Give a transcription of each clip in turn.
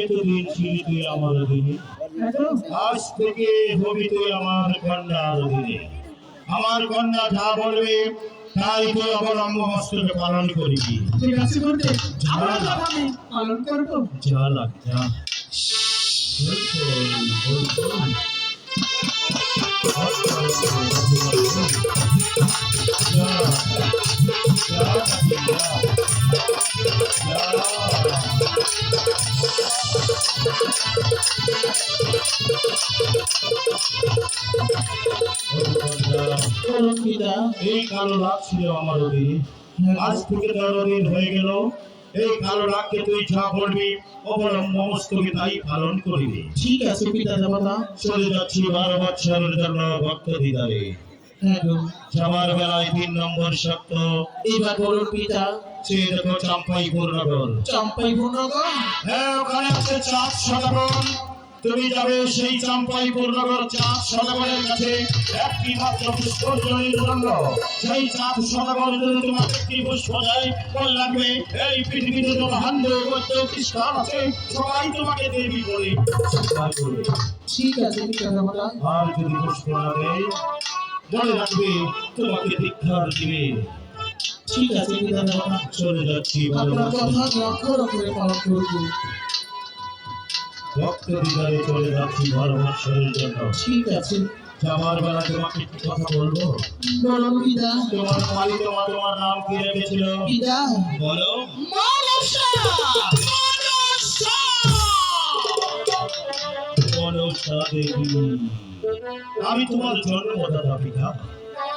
এতদিন ছিলি তুই আমার অধীনে, আজ থেকে হবি তুই আমার কন্যার অধীনে। আমার কন্যা যা বলবে তাই তুই অবলম্ব মস্তকে পালন করবি। ঠিক আছে করতে আমি পালন করবো। যা লাগ যা। এই কালো রাগ ছিল আমার অধীনে, আজ থেকে 13 দিন হয়ে গেল। এই কালো রাগকে তুই যা বলবি অবলম্ব মস্তকে তাই পালন করবি। ঠিক আছে পিতা দেবতা। চলে যাচ্ছি 12 বৎসরের জন্য ভক্ত দিদারে। যাবার বেলায় 3 নম্বর সত্য। এবার বলুন পিতা। সে দেখো চাম্পাইপুর নগর। চম্পাইপুর নগর? হ্যাঁ, ওখানে আছে চাঁদ সদাগর। তুমি যাবে সেই চাম্পাইপুর নগর চাঁদ সদাগরের কাছে একটি মাত্র পুষ্পজনের জন্য। সেই চাঁদ সদাগর যদি তোমাকে একটি পুষ্প দেয়, বল লাগবে এই পৃথিবীতে যত হান্দু বৌদ্ধ খ্রিস্টান আছে সবাই তোমাকে দেবী বলে সম্মান করবে। ঠিক আছে পিতা দেবতা। আর যদি পুষ্প না দেয়, মনে রাখবে তোমাকে দীক্ষার দিবে। ঠিক আছে পিতা দেবতা। চলে যাচ্ছি আপনার কথা আমি অক্ষর অক্ষরে পালন করবো। ভক্ত দিদারে চলে যাচ্ছি 12 বৎসরের জন্য। ঠিক আছে। যাবার বেলা তোমাকে একটু কথা বলবো। বলুন পিতা। তোমার পালিত মা তোমার নাম কি রেখেছিল? পিতা বলো। মনসা। মনসা দেবী। আমি তোমার জন্মদাতা পিতা,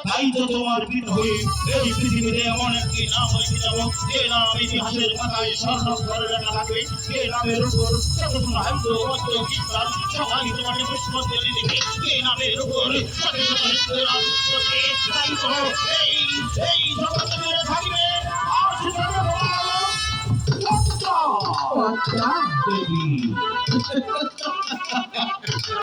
তাই তো তোমার পিতা হয়ে এই পৃথিবীতে এমন একটি নাম রেখে যাবো যে নাম ইতিহাসের পাতায় স্বর্ণাক্ষরে লেখা থাকবে। যে নামের উপর যতগুলো হিন্দু বৌদ্ধ খ্রিস্টান সবাই তোমাকে পুষ্প দিয়ে দিবে। যে নামের উপর হিন্দুরা পুষ্প দিয়ে তাই তো এই জগতে মেরে থাকবে। আর সেটা দেবী।